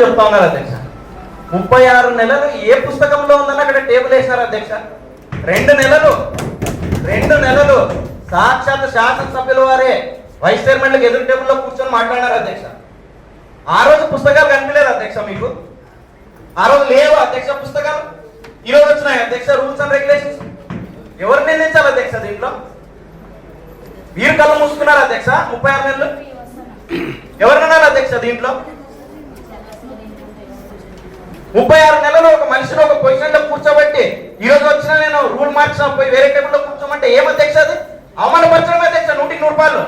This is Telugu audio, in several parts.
చెప్తా ఉన్నారు అధ్యక్ష. 36 నెలలు ఏ పుస్తకంలో ఉందని అక్కడ టేబుల్ వేసినారు అధ్యక్ష. 2 నెలలు సాక్షాత్ శాసనసభ్యుల వారే వైస్ చైర్మన్లకు ఎదురు టేబుల్లో కూర్చొని మాట్లాడినారు అధ్యక్ష. ఆ రోజు పుస్తకాలు కనిపించలేదు అధ్యక్ష, మీకు ఆ రోజు లేవు అధ్యక్ష పుస్తకాలు. ఈ రోజు వచ్చినాయి అధ్యక్ష రూల్స్ అండ్ రెగ్యులేషన్స్. ఎవరు నిర్ణయించాలి అధ్యక్ష దీంట్లో? వీరు కళ్ళు మూసుకున్నారు అధ్యక్ష. 36 నెలలు ఎవరిన్నారు అధ్యక్ష దీంట్లో? 36 నెలలు ఒక మనిషిని ఒక పొజిషన్ లో కూర్చోబెట్టి ఈ రోజు వచ్చిన నేను రూల్ మార్చిన పోయి వేరే టేబుల్ లో కూర్చోమంటే ఏం అధ్యక్ష? అది అవమానపరచడం అధ్యక్ష. 100కి 100 రూపాయలు.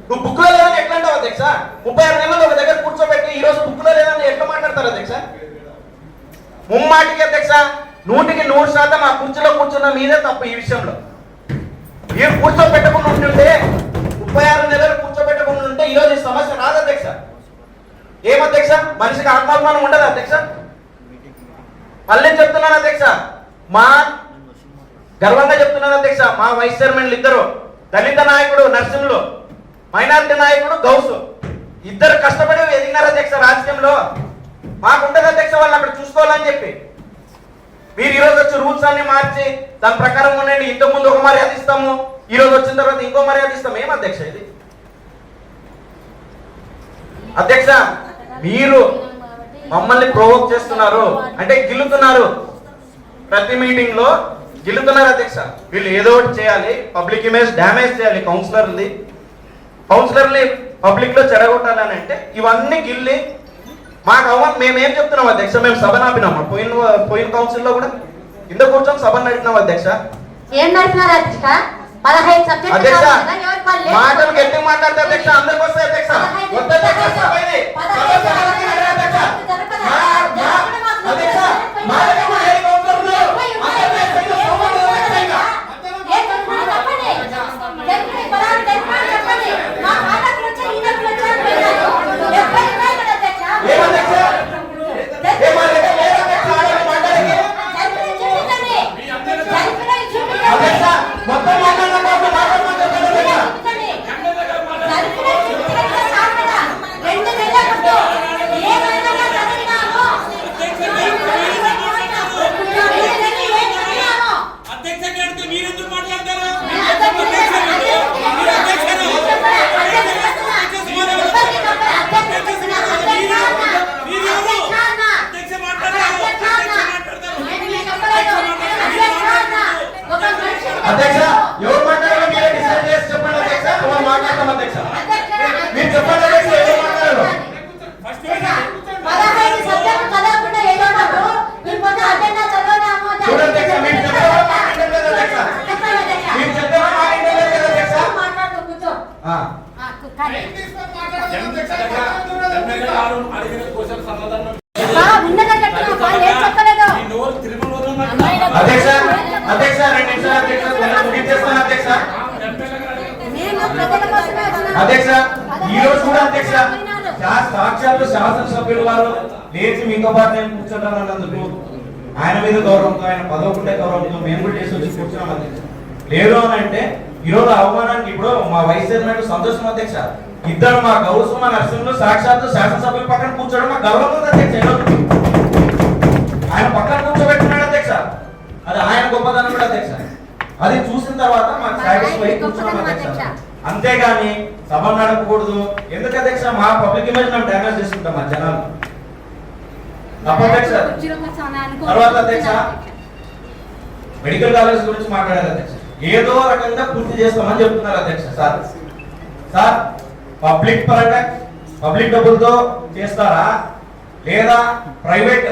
నువ్వు బుక్ లో లేదని ఎట్లా అంటావు అధ్యక్ష? 36 నెలలు ఒక దగ్గర కూర్చోబెట్టి ఈ రోజు బుక్ లో లేదని ఎట్లా మాట్లాడతారు అధ్యక్ష? ముమ్మాటికి అధ్యక్ష 100కి 100% ఆ కుర్చీలో కూర్చున్న మీదే తప్పు. ఈ విషయంలో మీరు కూర్చోబెట్టకుండా ఉంటుంటే 36 నెలలు కూర్చోబెట్టకుండా ఉంటే ఈ రోజు ఈ సమస్య రాదు అధ్యక్ష. ఏం అధ్యక్ష? మనిషికి ఆత్మాభిమానం ఉండదు అధ్యక్ష. మళ్ళీ చెప్తున్నాను అధ్యక్ష, మా గర్వంగా చెప్తున్నాను అధ్యక్ష, మా వైస్ చైర్మన్లు ఇద్దరు దళిత నాయకుడు నరసింహులు, మైనారిటీ నాయకుడు గౌసు, ఇద్దరు కష్టపడి ఎదిగినారు అధ్యక్ష రాజకీయంలో. మాకుంటది అధ్యక్ష వాళ్ళు అక్కడ చూసుకోవాలని చెప్పి. మీరు ఈ రోజు వచ్చి రూల్స్ అన్ని మార్చి దాని ప్రకారం ఉండండి, ఇంతకు ముందు ఒక మర్యాద ఇస్తాము, ఈ రోజు వచ్చిన తర్వాత ఇంకో మర్యాద ఇస్తాము. ఏం అధ్యక్ష ఇది? అధ్యక్ష మీరు మమ్మల్ని ప్రొవోక్ చేస్తున్నారు అంటే గిల్లుతున్నారు. ప్రతి మీటింగ్ లో గిల్లుతున్నారు అధ్యక్ష. వీళ్ళు ఏదో ఒకటి చేయాలి, పబ్లిక్ ఇమేజ్ డ్యామేజ్ చేయాలి, కౌన్సిలర్ని పబ్లిక్ లో చెడగొట్టాలని అంటే ఇవన్నీ గిల్లి మాకు మేమేం చెప్తున్నాం అధ్యక్ష? మేము సభ నాపినాము. పోయిన కౌన్సిల్లో కూడా కింద కూర్చొని సభ నడిపినాం అధ్యక్ష. ఏం నడిపినారు అధ్యక్ష? 15 సబ్జెక్టులు అధ్యక్ష మాటలు గట్టిగా మాట్లాడతారు అధ్యక్ష. అందరికి వస్తాయి అధ్యక్ష. అధ్యక్ష ఎవరు మాట్లాడారో మీరే డిసైడ్ చేసి చెప్పండి అధ్యక్ష. ఎవరు మాట్లాడతాం అధ్యక్ష? మీరు చెప్పండి అధ్యక్ష ఎవరు మాట్లాడారు? 15 సబ్జెక్టులు చదవకుండా ఏమన్నారు? మీరు పొద్దు అజెండా చదవనాము. చూడండి అధ్యక్ష, మీరు చెప్పేవా మాట్లాడలేదు అధ్యక్ష. మీరు చెప్పేవా మాట్లాడలేదు కదా అధ్యక్ష. మాట్లాడుతూ కూర్చో. అధ్యక్ష అధ్యక్ష 2 నిమిషాలు అధ్యక్ష ముగించేస్తాను అధ్యక్ష. అధ్యక్ష ఈ రోజు కూడా అధ్యక్ష సాక్షాత్తు శాసనసభ్యులు వారు లేచి మీతో పాటు నేను కూర్చుంటానన్నందుకు ఆయన మీద గౌరవంతో, ఆయన పదవుకుంటే గౌరవంతో మేము కూడా చేసి వచ్చి కూర్చున్నాం అధ్యక్ష. లేదు అని అంటే ఈరోజు అవమానానికి ఇప్పుడు మా వైస్ చైర్మన్ సంతోషం అధ్యక్ష. ఇద్దరు మా గౌరవ మా నరసింహులు సాక్షాత్తు శాసనసభ్యుల పక్కన కూర్చోవడం మా గౌరవం ఉంది అధ్యక్ష. ఆయన పక్కన కూర్చోబెట్టున్నాడు అధ్యక్ష. అది ఆయన గొప్పదనం కూడా అధ్యక్ష. అది చూసిన తర్వాత మాకు సాటిస్ఫై కూర్చున్నాం అధ్యక్ష. అంతేగాని సభ నడపకూడదు ఎందుకు అధ్యక్ష? మా పబ్లిక్ ఇమేజ్ మేము డ్యామేజ్ చేసుకుంటాం మా జనాలు తప్ప అధ్యక్ష. తర్వాత అధ్యక్ష మెడికల్ కాలేజ్ గురించి మాట్లాడారు అధ్యక్ష. ఏదో రకంగా పూర్తి చేస్తామని చెప్తున్నారు అధ్యక్ష. సార్ పబ్లిక్ పరంగా పబ్లిక్ డబ్బులతో చేస్తారా లేదా ప్రైవేట్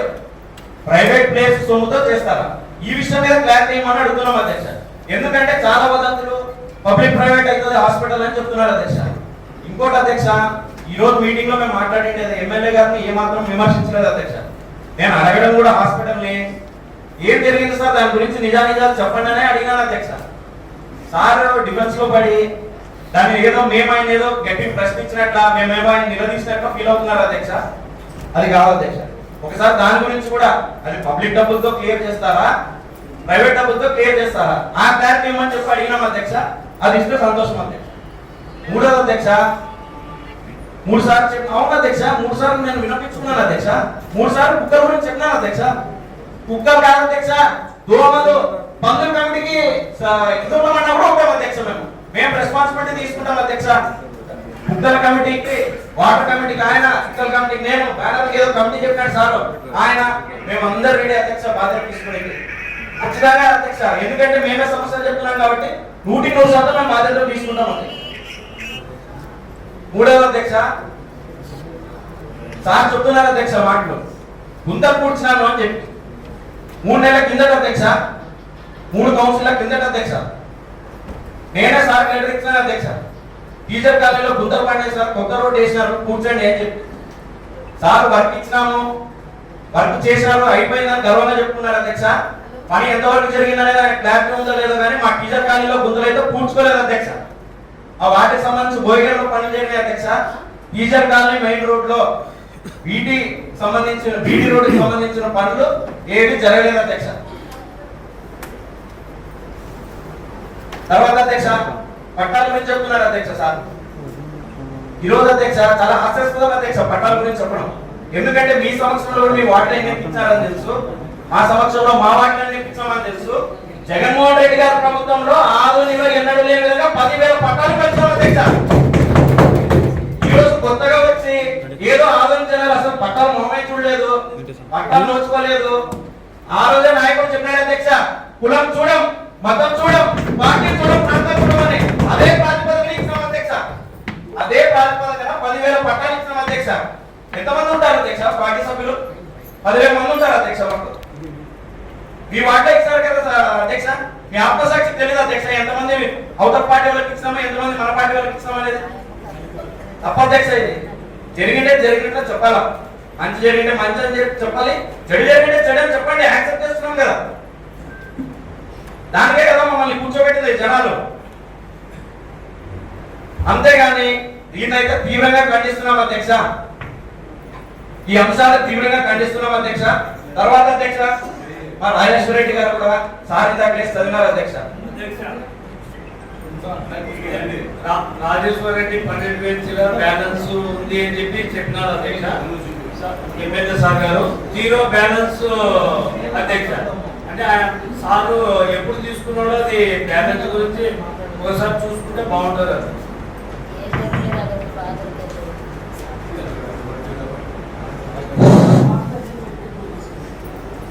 ప్లేస్ సొమ్ముతో చేస్తారా? ఈ విషయం మీద క్లారిటీ ఇవ్వమని అడుగుతున్నాం అధ్యక్ష. ఎందుకంటే చాలా వదంతులు పబ్లిక్ ప్రైవేట్ అవుతుంది హాస్పిటల్ అని చెప్తున్నారు అధ్యక్ష. ఇంకోటి అధ్యక్ష, ఈ రోజు మీటింగ్ లో మేము మాట్లాడింది ఎమ్మెల్యే గారిని ఏమాత్రం విమర్శించలేదు అధ్యక్ష. నేను అడగడం కూడా హాస్పిటల్ని ఏం జరిగింది సార్ దాని గురించి నిజాలు చెప్పండి అని అడిగినాను అధ్యక్ష. సార్ డిఫెన్స్ లో పడి దాన్ని ఏదో మేము ఆయన ఏదో గట్టి ప్రశ్నించినట్ల మేమేమో ఆయన నిలదీసినట్లు ఫీల్ అవుతున్నారు అధ్యక్ష. అది కాదు అధ్యక్ష. ఒకసారి దాని గురించి కూడా అది పబ్లిక్ డబ్బులతో క్లియర్ చేస్తారా ప్రైవేట్ డబ్బులతో క్లియర్ చేస్తారా ఆ క్లారిటీ ఇవ్వమని చెప్పి అడిగినాం అధ్యక్ష. అది ఇస్తే సంతోషం అధ్యక్ష. మూడోది అధ్యక్ష, 3 సార్లు చెప్పిన అవును అధ్యక్ష, 3 సార్లు నేను వినిపించుకున్నాను అధ్యక్ష, 3 సార్లు కుక్కల గురించి చెప్పినాను అధ్యక్ష. కుక్కలు కాదు అధ్యక్ష, దోమలు పందుల కమిటీకి ఇవ్వమన్నప్పుడు ఉంటాం అధ్యక్ష. మేము రెస్పాన్సిబిలిటీ తీసుకుంటాం అధ్యక్ష. కుక్కల కమిటీకి, వాటర్ కమిటీకి ఆయన, కుక్కల కమిటీకి నేను, బ్యానర్ ఏదో కమిటీ చెప్పినాడు సార్ ఆయన, మేమందరూ రెడీ అధ్యక్ష బాధ్యత తీసుకునేది ఖచ్చితంగా అధ్యక్ష. ఎందుకంటే మేమే సమస్యలు చెప్తున్నాం కాబట్టి 100% మేము బాధ్యత తీసుకుంటాం అధ్యక్ష. మూడవ అధ్యక్ష, సార్ చెప్తున్నారు అధ్యక్ష మాటలు గుంతలు పూడ్చినాను అని చెప్పి 3 నెలల కిందట అధ్యక్ష, 3 కౌన్సిల్ల కిందట అధ్యక్ష నేనే సార్ లెటర్ ఇచ్చాను అధ్యక్ష. టీచర్ కాలేజీలో గుంతలు పడినాయి సార్, కొత్త రోడ్డు వేసినారు కూర్చోండి అని చెప్పి సార్ వర్క్ ఇచ్చినాము, వర్క్ చేసినారు, అయిపోయిందని గర్వంగా చెప్పుకున్నారు అధ్యక్ష. పని ఎంతవరకు జరిగిందనేది ఆయన క్లారిటీ ఉందో లేదో కానీ మా టీచర్ కాలేజీలో గుంతలు అయితే పూడ్చుకోలేదు అధ్యక్ష. ఆ వాటికి సంబంధించి భోగిలో పనులు జరిగినాయి అధ్యక్ష. టీచర్ కాలనీ మెయిన్ రోడ్ లో బీటీ రోడ్డుకి సంబంధించిన పనులు ఏవి జరగలేదు అధ్యక్ష. తర్వాత అధ్యక్ష పట్టాల గురించి చెప్తున్నారు అధ్యక్ష సార్. ఈరోజు అధ్యక్ష చాలా హాస్యాస్పదం అధ్యక్ష పట్టాల గురించి చెప్పడం. ఎందుకంటే మీ సంవత్సరంలో మీ వాటిని నిర్మించారని తెలుసు, మా సంవత్సరంలో మా వాటిని నిర్మించామని తెలుసు. జగన్మోహన్ రెడ్డి గారి ప్రభుత్వంలో ఆధునిలో ఎన్నడూ లేని విధంగా 10,000 పట్టాలు పెంచాం అధ్యక్ష. ఈరోజు కొత్తగా వచ్చి ఏదో ఆదరించాలి, అసలు పట్టాలు మొహమే చూడలేదు, పట్టాలు నోచుకోలేదు. ఆ రోజే నాయకుడు చెప్పాడు అధ్యక్ష, కులం చూడం, మతం చూడం, పార్టీ చూడం, ప్రాంతం చూడం అని. అదే ప్రాతిపదికన ఇచ్చినాం అధ్యక్ష. అదే ప్రాతిపదికన 10,000 పట్టాలు ఇచ్చినాం అధ్యక్ష. ఎంతమంది ఉంటారు అధ్యక్ష పార్టీ సభ్యులు? 10,000 మంది ఉంటారు అధ్యక్ష. మాకు మీ వార్డు ఇస్తారు కదా అధ్యక్ష, మీ ఆత్మసాక్షి తెలియదు అధ్యక్ష ఎంతమంది అవుటర్ పార్టీ వాళ్ళకి ఇచ్చినామో, ఎంతమంది మన పార్టీ వాళ్ళకి ఇచ్చినామో అనేది. తప్ప అధ్యక్ష, ఇది జరిగింటే చెప్పాలా, మంచి జరిగింటే మంచి అని చెప్పాలి, చెడు జరిగింటే చెడు అని చెప్పండి, యాక్సెప్ట్ చేస్తున్నాం కదా. దానికే కదా మమ్మల్ని కూర్చోబెట్టింది జనాలు. అంతేగాని దీన్నైతే తీవ్రంగా ఖండిస్తున్నాం అధ్యక్ష. ఈ అంశాలు తీవ్రంగా ఖండిస్తున్నాం అధ్యక్ష. తర్వాత అధ్యక్ష మా రాజేశ్వర రెడ్డి గారు కూడా సార్ ఇందాక చదివినారు అధ్యక్ష. రాజేశ్వర రెడ్డి 12 బెంచ్ల బ్యాలెన్స్ ఉంది అని చెప్పి చెప్పినారు అధ్యక్ష. ఎమ్మెల్యే సార్ గారు 0 బ్యాలెన్స్ అధ్యక్ష. అంటే సారు ఎప్పుడు తీసుకున్నాడో అది బ్యాలెన్స్ గురించి ఒకసారి చూసుకుంటే బాగుంటుంది అది.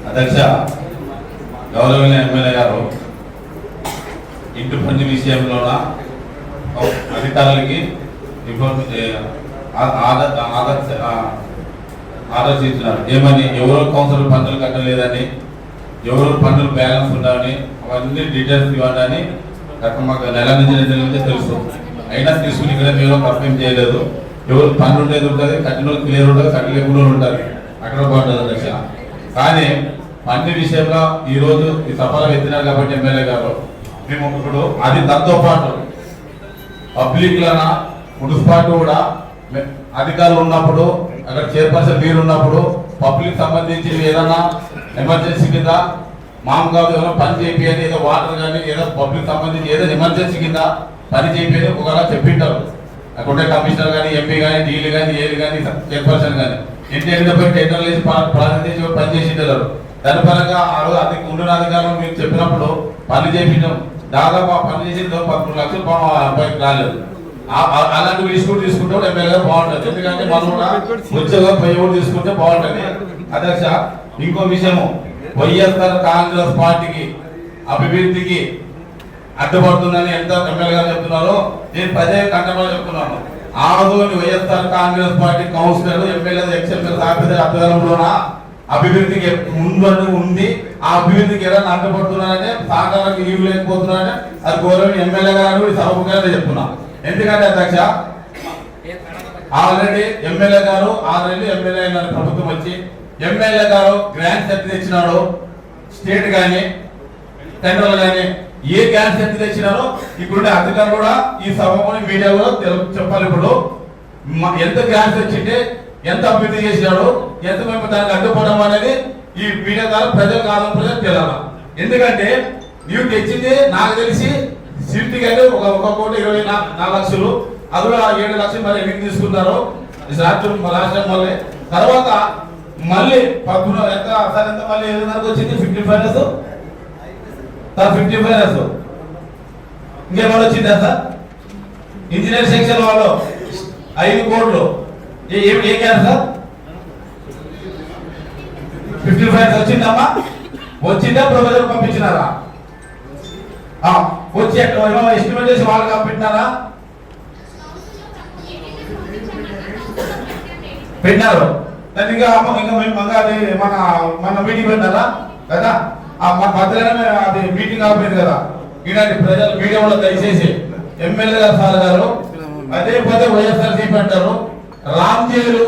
అధ్యక్ష, గౌరవనీయ ఎమ్మెల్యే గారు ఇంటి పని విషయంలోన అధికారులకి ఆదర్శించినారు. ఏమని, ఎవరో కౌన్సిలర్ పన్నులు కట్టలేదని, ఎవరో పన్నులు బ్యాలెన్స్ ఉండాలని, అవన్నీ డీటెయిల్స్ ఇవ్వాలని మాకు నెల నుంచి తెలుసు. అయినా తీసుకుని ఇక్కడ మీరు పర్ఫెక్ట్ చేయలేదు. ఎవరు పన్ను ఉండేది ఉంటుంది, కట్టిన క్లియర్ ఉంటుంది, కట్టలేకుండా ఉంటుంది, అక్కడ బాగుంటుంది అధ్యక్ష. కానీ పన్ను విషయంలో ఈరోజు ఈ సభలో ఎత్తినారు కాబట్టి ఎమ్మెల్యే గారు మేము ఇప్పుడు అది దాంతో పాటు పబ్లిక్లన మున్సిపాలిటీ కూడా అధికారులు ఉన్నప్పుడు, అక్కడ చైర్పర్సన్ మీరు ఉన్నప్పుడు పబ్లిక్ సంబంధించి ఏదైనా ఎమర్జెన్సీ కింద మామూలుగా ఏదైనా పని చేయాలి, ఏదో వాటర్ కానీ ఏదో పబ్లిక్ సంబంధించి ఏదైనా ఎమర్జెన్సీ కింద పని చేయాలి ఒకవేళ చెప్పింటారు. అక్కడ కమిషనర్ కానీ, ఎంపీ కానీ, డీలు కానీ, ఏలు కానీ, చైర్పర్సన్ కానీ ఇంటి టెండర్లు వేసి ప్రారంభించి పని చేసింటారు. దాని పరంగా ఆ రోజు ఉండిన అధికారులు మీరు చెప్పినప్పుడు పని చేయించాం. దాదాపు ఆ పని చేసిన 13 లక్షలు పైకి రాలేదు. అలాంటి విషయం తీసుకుంటే ఎమ్మెల్యే బాగుంటుంది. ఎందుకంటే మనం కూడా ఉద్యోగం పై తీసుకుంటే బాగుంటుంది అధ్యక్ష. ఇంకో విషయము, వైఎస్ఆర్ కాంగ్రెస్ పార్టీకి అభివృద్ధికి అడ్డుపడుతుందని ఎంత ఎమ్మెల్యే గారు చెప్తున్నారో నేను ప్రజే కంటమని చెప్తున్నాను. Adoni YSR Congress party councillor MLA ex MLA ఆధ్వర్యంలోన అభివృద్ధికి ముందు ఉంది. ఆ అభివృద్ధికి ఎలా అడ్డుపడుతున్నారంటే సహకారానికి ఈవు లేకపోతున్నారంటే అది గౌరవం ఎమ్మెల్యే గారు సభగా చెప్తున్నా. ఎందుకంటే అధ్యక్ష ఆల్రెడీ ఎమ్మెల్యే గారు ఎమ్మెల్యే అయిన ప్రభుత్వం వచ్చి ఎమ్మెల్యే గారు గ్రాంట్ సర్టిఫికేట్ తెచ్చినాడు. స్టేట్ కానీ సెంట్రల్ కానీ ఏ గ్రాంట్ సర్టిఫికేట్ తెచ్చినారో ఇప్పుడు అధికారులు కూడా ఈ సభలో మీడియాలో చెప్పాలి. ఇప్పుడు ఎంత గ్రాంట్స్ వచ్చింటే, ఎంత అభివృద్ధి చేసినాడు, ఎంత మేము దానికి అడ్డుపడడం అనేది ఈ మీడియా ద్వారా ప్రజలకు ఆంధ్రప్రదేశ్ తెలియాలి. ఎందుకంటే నీవు తెచ్చింది నాకు తెలిసి సిటీ కంటే 1,24,24,00,000, అందులో 7 లక్షలు మరి ఎన్ని తీసుకున్నారో రాష్ట్రం వల్లే తర్వాత మళ్ళీ 13 ఎంత సార్ ఎంత మళ్ళీ 7 వచ్చింది 55 సార్ 55 ఇంకేమైనా వచ్చిందా సార్ ఇంజనీర్ సెక్షన్ వాళ్ళు 5 కోట్లు ఏం చేయాలి సార్ 55 వచ్చిందమ్మా వచ్చిందా ప్రొఫెసర్ పంపించినారా వచ్చి ఎస్టిమేట్ చేసి వాళ్ళు పంపించినారా పెట్టినారు దాన్ని ఇంకా అది మన మీటింగ్ పెట్టారా కదా మన భద్రమే అది మీటింగ్ ఆగిపోయింది కదా ఇలాంటి ప్రజలు మీడియాలో దయచేసి ఎమ్మెల్యే గారు సార్ గారు అదే పదే వైఎస్ఆర్సీపీ అంటారు రామ్జీలు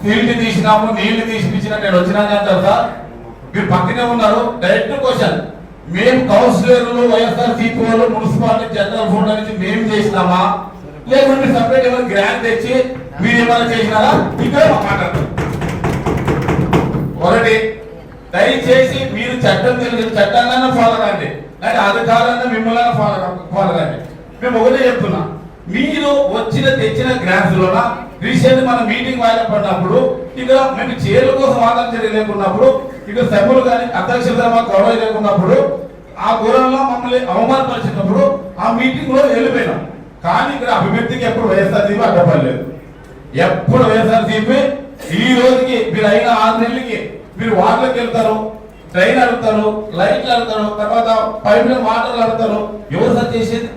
ఫీల్డ్ తీసినాము నీళ్లు తీసిపించిన నేను వచ్చినాను అంటారు సార్ మీరు పక్కనే ఉన్నారు డైరెక్ట్ క్వశ్చన్ మేము కౌన్సిలర్లు వైఎస్ఆర్సీపీ వాళ్ళు మున్సిపాలిటీ జనరల్ ఫండ్ నుంచి మేము చేసినామా లేకుంటే సపరేట్ ఏమైనా గ్రాంట్ తెచ్చి మీరు ఏమైనా చేసినారా ఇక్కడ మాట్లాడతారు ఒకటి దయచేసి మీరు చట్టం తెలియదు చట్టాన్ని ఫాలో కండి అంటే అధికారాన్ని మిమ్మల్ని ఫాలో కండి మేము ఒకటే చెప్తున్నా మీరు వచ్చిన తెచ్చిన గ్రాంట్స్ లోన రీసెంట్ మన మీటింగ్ వాయిదా ఇక్కడ మేము చీరల కోసం ఆదాయం చర్య లేకున్నప్పుడు ఇక్కడ సభ్యులు కానీ అధ్యక్షులు మాకు గొడవ లేకున్నప్పుడు ఆ గౌరవంలో మమ్మల్ని అవమానపరిచినప్పుడు ఆ మీటింగ్ లో వెళ్ళిపోయినాం కానీ ఇక్కడ అభివృద్ధికి ఎప్పుడు వైఎస్ఆర్సీపీ అడ్డపడలేదు ఎప్పుడు వైఎస్ఆర్సీపీ ఈ రోజుకి మీరు అయిన 6 నెలలకి మీరు వార్డులకు వెళ్తారు ట్రైన్ అడుగుతారు లైట్లు అడుగుతారు తర్వాత పైప్ లైన్ వాటర్లు అడుగుతారు ఎవరు సార్ చేసేది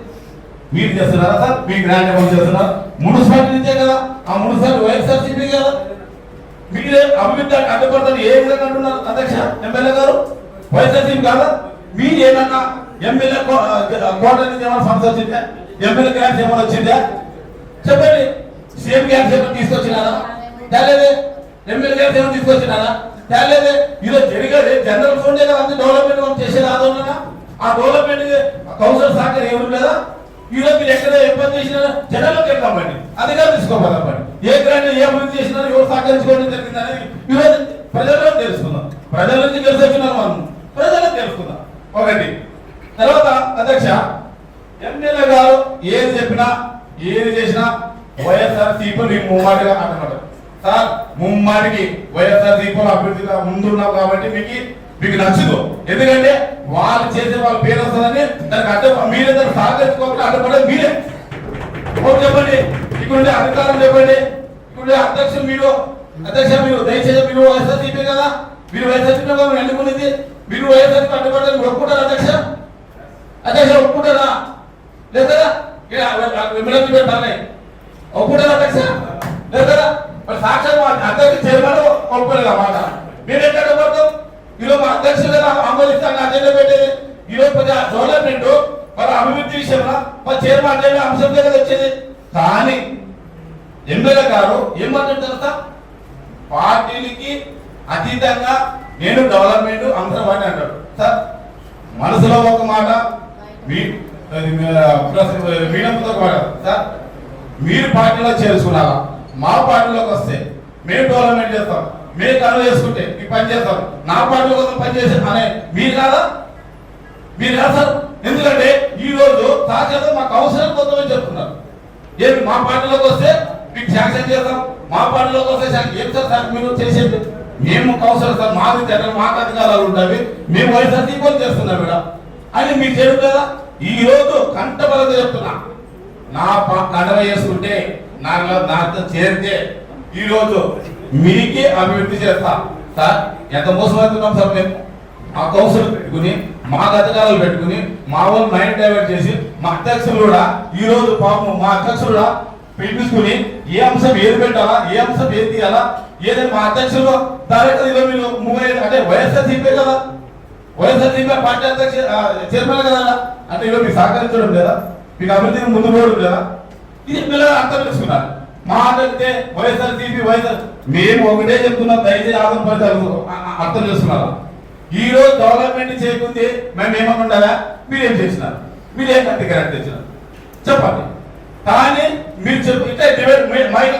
మీరు చేస్తున్నారా సార్ మీ గ్రాంట్ ఏమైనా చేస్తున్నారు మున్సిపాలిటీ నుంచే కదా ఆ మున్సిపాలిటీ వైఎస్ఆర్సీపీ కదా మీరే అభివృద్ధి అడ్డుపడతారు ఏ విధంగా అంటున్నారు అధ్యక్ష ఎమ్మెల్యే గారు వైఎస్ఆర్సీపీ కాదా మీరు ఏమన్నా ఎమ్మెల్యే కోట నుంచి ఏమైనా ఫండ్స్ వచ్చిందా ఎమ్మెల్యే గ్రాంట్స్ ఏమైనా వచ్చిందా చెప్పండి సీఎం గ్రాంట్స్ ఏమైనా తీసుకొచ్చినారా తేలేదే ఎమ్మెల్యే గ్రాంట్స్ ఏమైనా తీసుకొచ్చినారా తేలేదే ఈరోజు జరిగేది జనరల్ ఫండ్ కదా అంత డెవలప్మెంట్ మనం చేసేది ఆదోళన ఆ డెవలప్మెంట్ కౌన్సిలర్ సహకారం ఎవరు లేదా ఈరోజు మీరు ఎక్కడ ఏ పని చేసినా జనాల్లోకి వెళ్తామండి అధికారులు తీసుకోవాలి ఏ గ్రాంట్ ఏ అభివృద్ధి చేసినా ఎవరు సహకరించుకోవడం జరిగిందని ఈరోజు ప్రజల్లో తెలుసుకుందాం ప్రజల నుంచి తెలిసి వచ్చినారు మనం ప్రజలకు తెలుసుకుందాం ఒకటి తర్వాత అధ్యక్ష ఎమ్మెల్యే గారు ఏది చెప్పినా ఏది చేసినా వైఎస్ఆర్సీపీ ముమ్మాటిగా అంటున్నారు సార్ ముమ్మాటికి వైఎస్ఆర్సీపీ అభివృద్ధిగా ముందున్నాం కాబట్టి మీకు నచ్చదు ఎందుకంటే వాళ్ళు చేసే వాళ్ళ పేరు వస్తుందని దానికి అడ్డ మీరే దాన్ని సహకరించుకోకుండా అడ్డపడేది మీరే చెప్పండి ఇక్కడ అధికారం చెప్పండి ఇక్కడ అధ్యక్షులు మీరు దయచేసి మీరు వైఎస్ఆర్సీపీ కదా మీరు వైఎస్ఆర్సీపీ ఎన్నుకునేది మీరు వైఎస్ఆర్సీపీ అడ్డుపడని ఒప్పుకుంటారా అధ్యక్ష ఒప్పుకుంటారా లేదా విమలకి పెట్టాలి ఒప్పుకుంటారా అధ్యక్ష లేదా మరి సాక్షాత్ అధ్యక్ష చైర్మన్ ఒప్పుకోలేదు అన్నమాట మీరు ఎక్కడ పడతాం ఈరోజు మా అధ్యక్షులు ఆమోదిస్తాను అజెండా పెట్టేది ఈరోజు డెవలప్మెంట్ మరి అభివృద్ధి విషయంలో మరి చైర్మన్ అజెండా అంశం దగ్గర వచ్చేది కానీ ఎమ్మెల్యే గారు ఏం మాట్లాడతారు పార్టీలకి అతీతంగా నేను డెవలప్మెంట్ అంశం అని అంటాడు సార్ మనసులో ఒక మాట మీడియంతో మాట సార్ మీరు పార్టీలో చేర్చుకున్నారా మా పార్టీలోకి వస్తే మేము డెవలప్మెంట్ చేస్తాం మేము కనుక చేసుకుంటే మీ పని చేస్తాం నా పార్టీ కోసం పనిచేసే అనే మీరు కాదా సార్ ఎందుకంటే ఈ రోజు సాక్షాత్ మా కౌన్సిలర్ కోసమే చెప్తున్నారు ఏమి మా పార్టీలోకి వస్తే మీకు శాంక్షన్ చేస్తాం మా పార్టీలోకి వస్తే ఏం సార్ మీరు చేసేది మేము కౌన్సిలర్ సార్ మాకు జనరల్ మాకు అధికారాలు ఉంటాయి మేము వైఎస్ఆర్సీపీ చేస్తున్నాం మేడం అని మీకు చేయడం కదా ఈ రోజు కంటబలంగా చెప్తున్నా నా నడవ చేసుకుంటే నాతో చేరితే ఈ రోజు మీకే అభివృద్ధి చేస్తా సార్ ఎంత మోసమవుతున్నాం సార్ మేము మా కౌన్సిల్ పెట్టుకుని మా అధికారాలు పెట్టుకుని మా వాళ్ళు మైండ్ డైవర్ట్ చేసి మా అధ్యక్షులు కూడా ఈ రోజు పాపం మా అధ్యక్షులు కూడా పిలిపించుకుని ఏ అంశం ఏది పెట్టాలా ఏ అంశం ఏది తీయాలా ఏదైనా మా అధ్యక్షులు డైరెక్ట్ ఈరోజు మీరు అంటే వైఎస్ఆర్సీపీ కదా వైఎస్ఆర్సీపీ పార్టీ అధ్యక్ష చైర్మన్ కదా అంటే ఈరోజు మీకు సహకరించడం లేదా మీకు అభివృద్ధిని ముందు పోవడం లేదా ఇది పిల్లలు అర్థం చేసుకున్నారు మాట్లాడితే వైఎస్ఆర్సీపీ మేము ఒకటే చెప్తున్నాం దయచేసి అర్థం చేస్తున్నారు ఈ రోజు డెవలప్మెంట్ చేయకుంది మేము ఏమన్నా ఉండాలా మీరేం చేసినారు మీరేం కరెక్ట్ తెచ్చినారు చెప్పండి కానీ మీరు చెప్పి మైక్